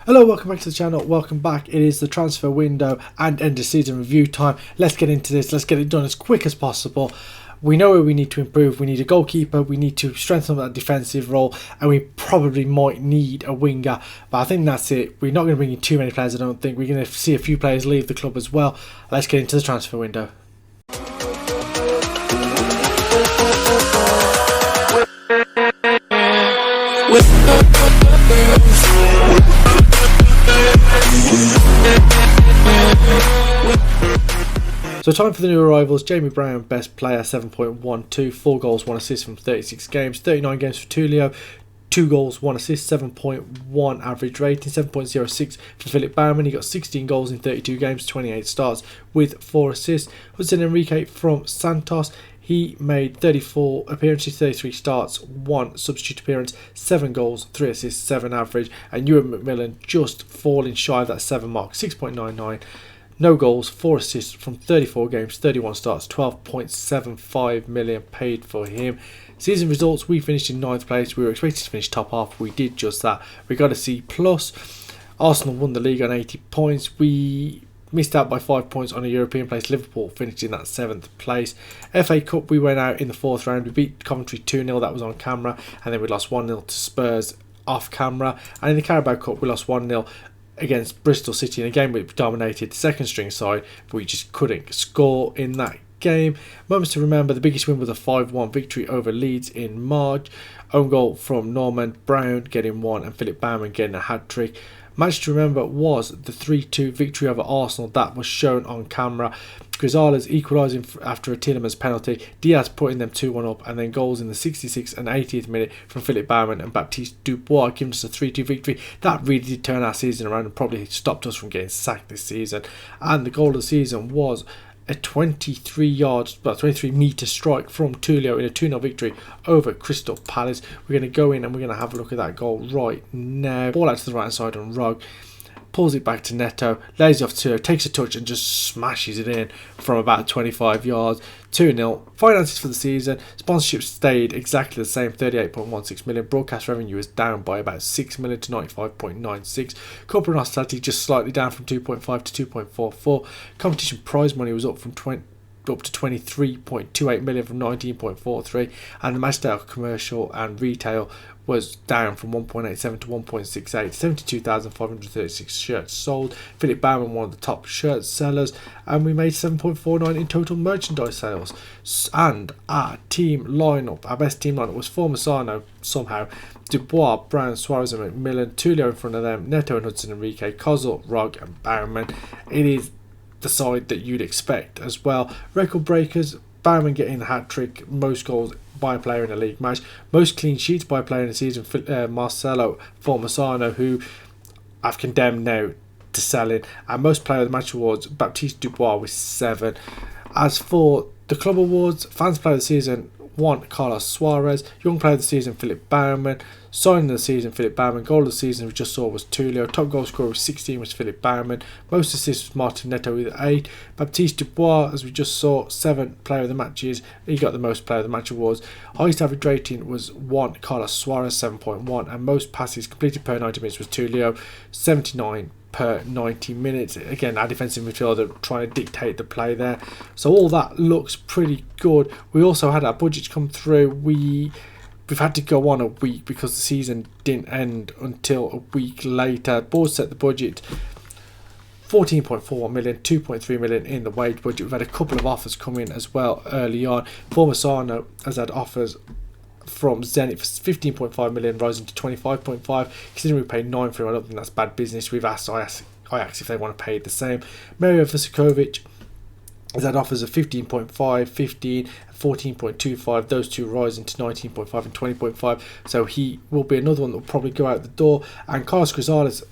Hello, welcome back to the channel. Welcome back. It is the transfer window and end of season review time. Let's get into this. Let's get it done as quick as possible. We know where we need to improve. We need a goalkeeper. We need to strengthen that defensive role, and we probably might need a winger. But I think that's it. We're not going to bring in too many players, I don't think. We're going to see a few players leave the club as well. Let's get into the transfer window. So time for the new arrivals. Jamie Brown, best player, 7.12, 4 goals, 1 assist from 36 games, 39 games for Tulio, 2 goals, 1 assist, 7.1 average rating, 7.06 for Philip Baumann. He got 16 goals in 32 games, 28 starts with 4 assists. Hudson Enrique from Santos. He made 34 appearances, 33 starts, 1 substitute appearance, 7 goals, 3 assists, 7 average. And Ewan McMillan just falling shy of that 7 mark, 6.99. No goals, 4 assists from 34 games, 31 starts, 12.75 million paid for him. Season results, we finished in 9th place. We were expected to finish top half. We did just that. We got a C+. Arsenal won the league on 80 points. We missed out by 5 points on a European place. Liverpool finished in that 7th place. FA Cup, we went out in the 4th round. We beat Coventry 2-0. That was on camera. And then we lost 1-0 to Spurs off camera. And in the Carabao Cup, we lost 1-0 against Bristol City in a game which dominated the second string side, but we just couldn't score in that game. Moments to remember: the biggest win was a 5-1 victory over Leeds in March. Own goal from Norman Brown getting 1 and Philip Baumann getting a hat-trick. Match to remember was the 3-2 victory over Arsenal that was shown on camera. Grisales equalising after a Tielemans penalty, Diaz putting them 2-1 up, and then goals in the 66th and 80th minute from Philip Baumann and Baptiste Dubois giving us a 3-2 victory. That really did turn our season around and probably stopped us from getting sacked this season. And the goal of the season was a 23 metre strike from Tulio in a 2-0 victory over Crystal Palace. We're going to go in and we're going to have a look at that goal right now. Ball out to the right hand side on Rugg. Pulls it back to Neto, lays it off to, takes a touch and just smashes it in from about 25 yards. 2-0. Finances for the season. Sponsorship stayed exactly the same, 38.16 million. Broadcast revenue was down by about 6 million to 95.96. Corporate and hospitality just slightly down from 2.5 to 2.44. Competition prize money was up to 23.28 million from 19.43, and the matchday commercial and retail was down from 1.87 to 1.68. 72,536 shirts sold. Philip Baumann, one of the top shirt sellers, and we made 7.49 in total merchandise sales. And our team lineup, our best team lineup, was Formosano somehow, Dubois, Brown, Suarez and McMillan, Tulio in front of them, Neto and Hudson Enrique, Kozul, Rugg and Baumann. It is the side that you'd expect as well. Record breakers: Baumann getting the hat-trick, most goals by a player in a league match, most clean sheets by a player in the season, Marcelo Formosano, who I've condemned now to selling, and most player of the match awards, Baptiste Dubois with 7. As for the club awards, fans player of the season, 1 Carlos Suarez, young player of the season Philip Baumann, signing of the season Philip Baumann, goal of the season we just saw was Tulio, top goal scorer with 16 was Philip Baumann, most assists was Martin Neto with 8, Baptiste Dubois, as we just saw, 7 player of the matches, he got the most player of the match awards. Highest average rating was 1 Carlos Suarez, 7.1, and most passes completed per 90 minutes was Tulio, 79 per 90 minutes. Again, our defensive midfielder trying to dictate the play there, so all that looks pretty good. We also had our budgets come through. We've had to go on a week because the season didn't end until a week later. Board set the budget 14.41 million, 2.3 million in the wage budget. We've had a couple of offers come in as well early on. Formosano has had offers from Zenit for 15.5 million, rising to 25.5. Considering we paid 9 for him, I don't think that's bad business. We've asked Ajax if they want to pay the same. Mario Vuskovic has had offers of 15.5, 15, 14.25, those two rising to 19.5 and 20.5, so he will be another one that will probably go out the door. And Carlos Grisales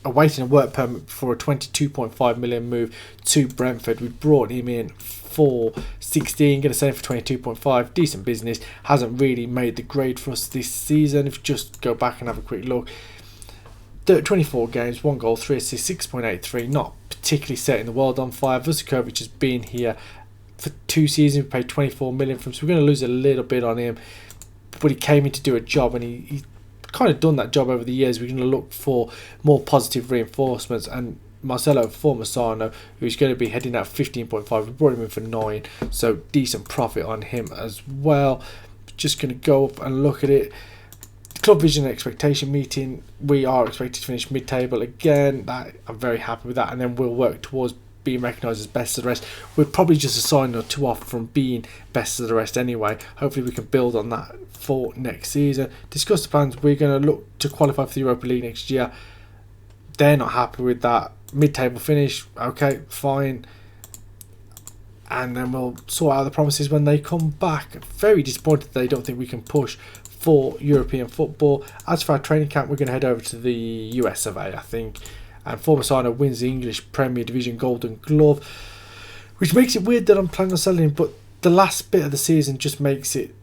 awaiting a work permit for a 22.5 million move to Brentford. We brought him in for 16, going to sell him for 22.5. Decent business, hasn't really made the grade for us this season. If you just go back and have a quick look, 24 games, 1 goal, 3 assists, 6.83, not particularly setting the world on fire. Vuskovic has been here for 2 seasons, we paid 24 million for him, so we're going to lose a little bit on him, but he came in to do a job and he kind of done that job over the years. We're going to look for more positive reinforcements, and Marcelo Formasano, who's going to be heading out 15.5, we brought him in for 9, so decent profit on him as well. Just going to go up and look at it. Club Vision expectation meeting, we are expected to finish mid-table again. That I'm very happy with that, and then we'll work towards being recognised as best of the rest. We're probably just a sign or two off from being best of the rest anyway. Hopefully we can build on that for next season. Discuss the plans. We're going to look to qualify for the Europa League next year. They're not happy with that. Mid-table finish, okay, fine. And then we'll sort out the promises when they come back. Very disappointed they don't think we can push for European football. As for our training camp, we're going to head over to the US of A, I think. And Formasano wins the English Premier Division Golden Glove, which makes it weird that I'm planning on selling him, but the last bit of the season just makes it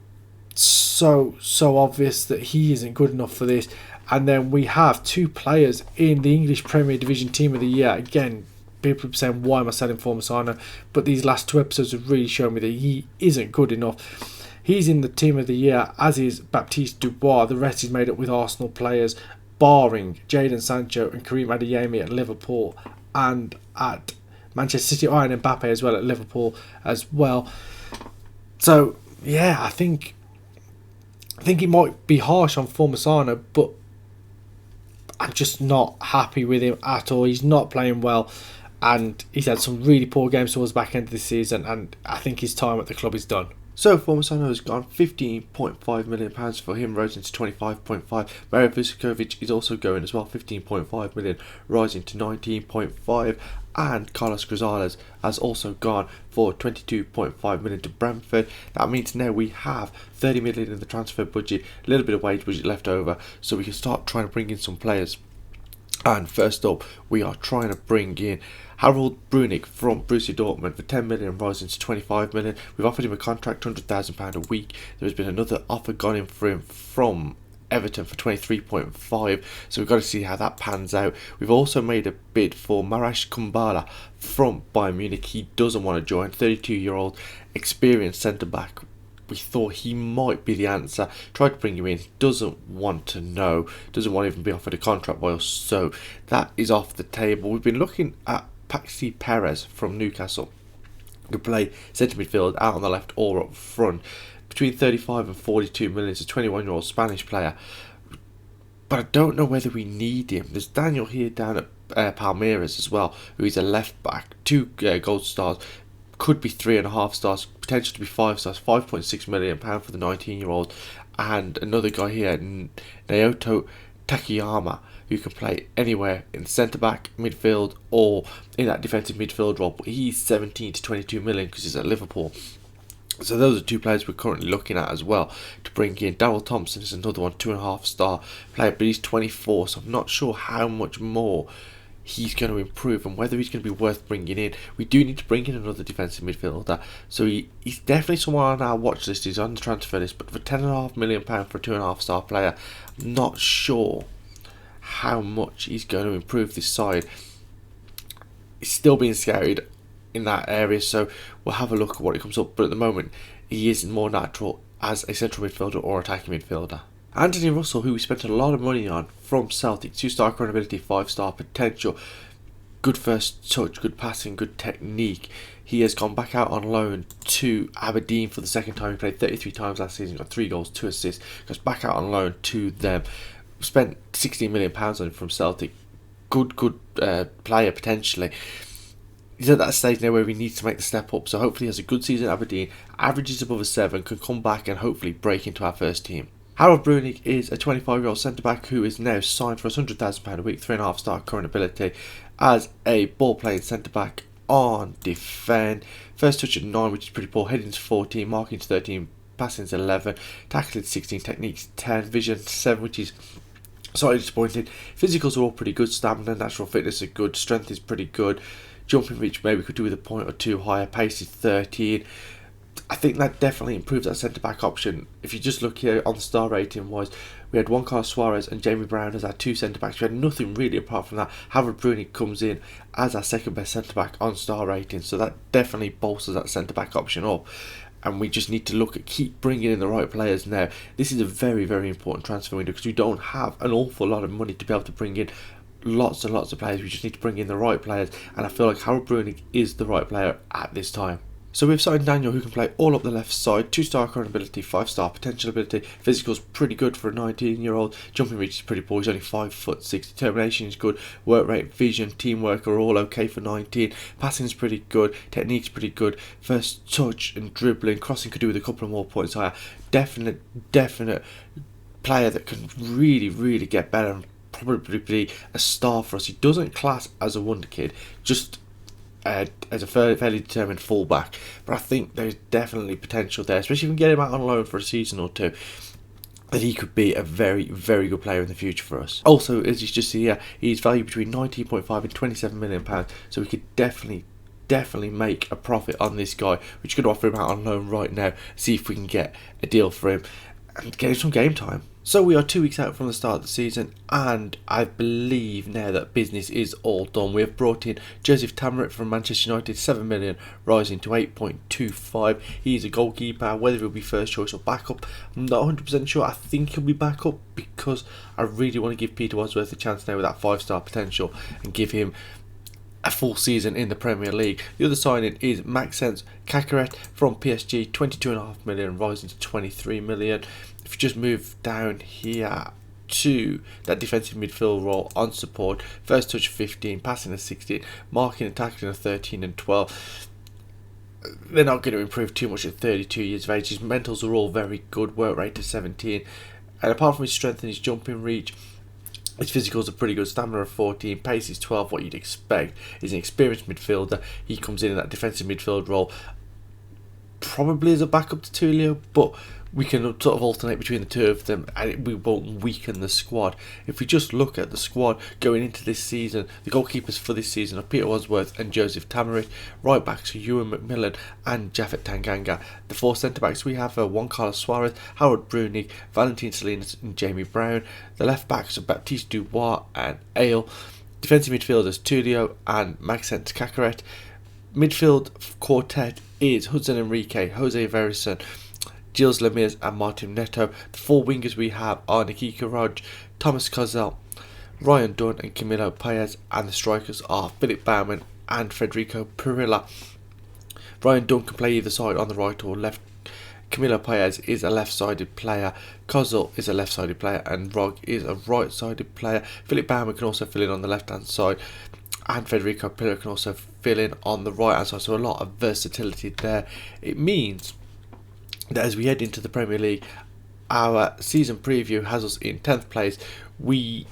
so obvious that he isn't good enough for this. And then we have 2 players in the English Premier Division Team of the Year. Again, people are saying, why am I selling Formasano? But these last 2 episodes have really shown me that he isn't good enough. He's in the Team of the Year, as is Baptiste Dubois. The rest is made up with Arsenal players, barring Jadon Sancho and Karim Adeyemi at Liverpool and at Manchester City. Oh, and Mbappe as well at Liverpool as well. So, yeah, I think it might be harsh on Formasano, but I'm just not happy with him at all. He's not playing well, and he's had some really poor games towards the back end of the season, and I think his time at the club is done. So Formasano has gone. £15.5 million for him, rising to 25.5. Mario Vuskovic is also going as well, 15.5 million, rising to 19.5. And Carlos Grisales has also gone for 22.5 million to Brentford. That means now we have 30 million in the transfer budget, a little bit of wage budget left over, so we can start trying to bring in some players. And first up, we are trying to bring in Harold Brunig from Borussia Dortmund for 10 million, rising to 25 million. We've offered him a contract, £100,000 a week. There has been another offer gone in for him from Everton for 23.5, so we've got to see how that pans out. We've also made a bid for Marash Kumbala from Bayern Munich. He doesn't want to join, 32-year-old experienced centre-back. We thought he might be the answer. Tried to bring him in. Doesn't want to know. Doesn't want to even be offered a contract by us. So that is off the table. We've been looking at Paxi Perez from Newcastle. Could play centre midfield, out on the left or up front. Between 35 and 42 million. It's a 21-year-old Spanish player. But I don't know whether we need him. There's Daniel here down at Palmeiras as well, who is a left back. 2 gold stars. Could be 3.5 stars, potential to be 5 stars, £5.6 million for the 19-year-old, and another guy here, Naoto Takayama, who can play anywhere in centre-back, midfield, or in that defensive midfield role, but he's 17 to 22 million because he's at Liverpool. So those are 2 players we're currently looking at as well to bring in. Daryl Thompson is another one, 2.5 star player, but he's 24, so I'm not sure how much more he's going to improve and whether he's going to be worth bringing in. We do need to bring in another defensive midfielder, so he's definitely someone on our watch list. He's on the transfer list, but for £10.5 million for a 2.5 star player, I'm not sure how much he's going to improve this side. He's still being scouted in that area, so we'll have a look at what it comes up, but at the moment he is more natural as a central midfielder or attacking midfielder. Anthony Russell, who we spent a lot of money on from Celtic, 2-star current ability, 5-star potential, good first touch, good passing, good technique. He has gone back out on loan to Aberdeen for the second time. He played 33 times last season, got 3 goals, 2 assists, goes back out on loan to them. Spent £16 million on him from Celtic. Good player potentially. He's at that stage now where we need to make the step up, so hopefully he has a good season at Aberdeen, averages above a 7, can come back and hopefully break into our first team. Harold Brunig is a 25-year-old centre-back who is now signed for £100,000 a week, 3.5 star current ability, as a ball-playing centre-back on defend. First touch at 9, which is pretty poor, heading to 14, marking to 13, passing to 11, tackling 16, techniques 10, vision 7, which is slightly disappointing. Physicals are all pretty good, stamina, natural fitness are good, strength is pretty good, jumping reach maybe could do with a point or 2 higher, pace is 13. I think that definitely improves that centre-back option. If you just look here on the star rating wise, we had Juan Carlos Suarez and Jamie Brown as our 2 centre-backs. We had nothing really apart from that. Harold Brunig comes in as our second best centre-back on star rating, so that definitely bolsters that centre-back option up. and we just need to keep bringing in the right players now. This is a very, very important transfer window because we don't have an awful lot of money to be able to bring in lots and lots of players. We just need to bring in the right players, and I feel like Harold Brunig is the right player at this time. So we've signed Daniel, who can play all up the left side, 2-star current ability, 5-star potential ability, physical's pretty good for a 19-year-old, jumping reach is pretty poor, he's only 5'6", determination is good, work rate, vision, teamwork are all okay for 19, passing is pretty good, technique's pretty good, first touch and dribbling, crossing could do with a couple of more points higher, definite player that can really, really get better and probably be a star for us. He doesn't class as a wonder kid, just as a fairly determined fullback, but I think there's definitely potential there, especially if we can get him out on loan for a season or two, that he could be a very, very good player in the future for us. Also, as you just see here, he's valued between 19.5 and £27 million, so we could definitely make a profit on this guy. We're just going to offer him out on loan right now, see if we can get a deal for him and get him some game time. So we are 2 weeks out from the start of the season, and I believe now that business is all done. We have brought in Joseph Tamara from Manchester United, 7 million, rising to 8.25. He's a goalkeeper. Whether he'll be first choice or backup, I'm not 100% sure. I think he'll be backup because I really want to give Peter Wadsworth a chance now with that 5-star potential and give him a full season in the Premier League. The other signing is Maxence Cacaret from PSG, 22.5 million, rising to 23 million. If you just move down here to that defensive midfield role on support, first touch 15, passing a 16, marking and tackling a 13 and 12. They're not going to improve too much at 32 years of age. His mentals are all very good, work rate to 17, and apart from his strength and his jumping reach, his physicals are pretty good, stamina of 14, pace is 12, what you'd expect. He's an experienced midfielder. He comes in that defensive midfield role, probably as a backup to Tulio, but we can sort of alternate between the two of them and we won't weaken the squad. If we just look at the squad going into this season, the goalkeepers for this season are Peter Wadsworth and Joseph Tamara, right backs are Ewan McMillan and Japhet Tanganga. The 4 centre backs we have Juan Carlos Suarez, Harold Brunig, Valentin Salinas and Jamie Brown. The left backs are Baptiste Dubois and Ale. Defensive midfielders Tulio and Maxence Cacaret. Midfield quartet is Hudson Enrique, Jose Verison, Gilles Lemieux and Martin Neto. The 4 wingers we have are Nikita Raj, Thomas Kozel, Ryan Dunn and Camilo Paez, and the strikers are Philip Baumann and Federico Perilla. Ryan Dunn can play either side on the right or left. Camilo Paez is a left-sided player, Kozel is a left-sided player, and Rog is a right-sided player. Philip Baumann can also fill in on the left-hand side, and Federico Perilla can also fill in on the right-hand side, so a lot of versatility there. It means that as we head into the Premier League, our season preview has us in 10th place. We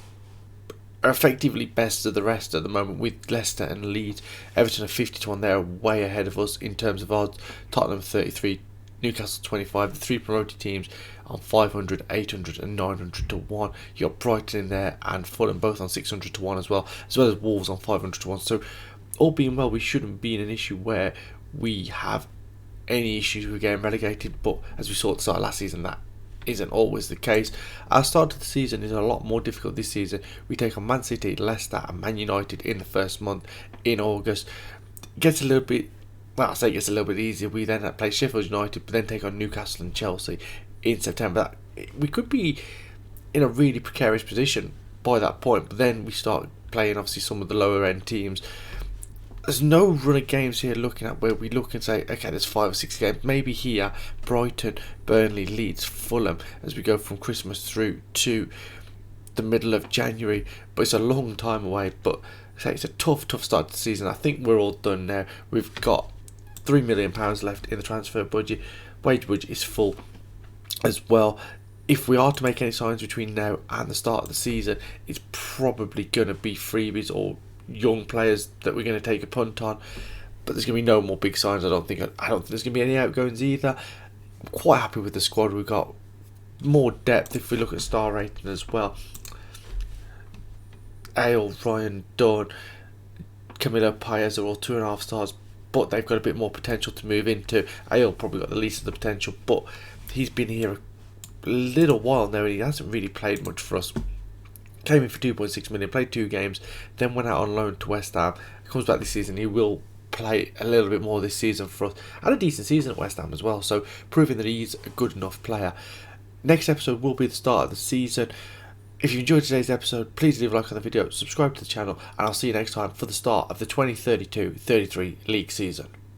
are effectively best of the rest at the moment with Leicester and Leeds. Everton are 50 to 1, they're way ahead of us in terms of odds. Tottenham 33, Newcastle 25, the 3 promoted teams on 500, 800 and 900 to 1. You got Brighton in there and Fulham both on 600 to 1 as well as Wolves on 500 to 1. So all being well, we shouldn't be in an issue where we have any issues with getting relegated, but as we saw at the start of last season, that isn't always the case. Our start of the season is a lot more difficult this season. We take on Man City, Leicester and Man United in the first month in August. It gets a little bit, well, I say it gets a little bit easier. We then play Sheffield United, but then take on Newcastle and Chelsea in September. We could be in a really precarious position by that point, but then we start playing obviously some of the lower end teams. There's no run of games here looking at where we look and say, okay, there's 5 or 6 games. Maybe here, Brighton, Burnley, Leeds, Fulham, as we go from Christmas through to the middle of January. But it's a long time away. But it's a tough start to the season. I think we're all done now. We've got £3 million left in the transfer budget. Wage budget is full as well. If we are to make any signs between now and the start of the season, it's probably going to be freebies or young players that we're going to take a punt on, but there's going to be no more big signs. I don't think there's going to be any outgoings either. I'm quite happy with the squad we've got. More depth if we look at star rating as well. Ale, Ryan Dunn, Camilo Paez are all 2.5 stars, but they've got a bit more potential to move into. Ale probably got the least of the potential, but he's been here a little while now and he hasn't really played much for us. Came in for 2.6 million, played 2 games, then went out on loan to West Ham. Comes back this season, he will play a little bit more this season for us. And a decent season at West Ham as well, so proving that he's a good enough player. Next episode will be the start of the season. If you enjoyed today's episode, please leave a like on the video, subscribe to the channel, and I'll see you next time for the start of the 2032-33 league season.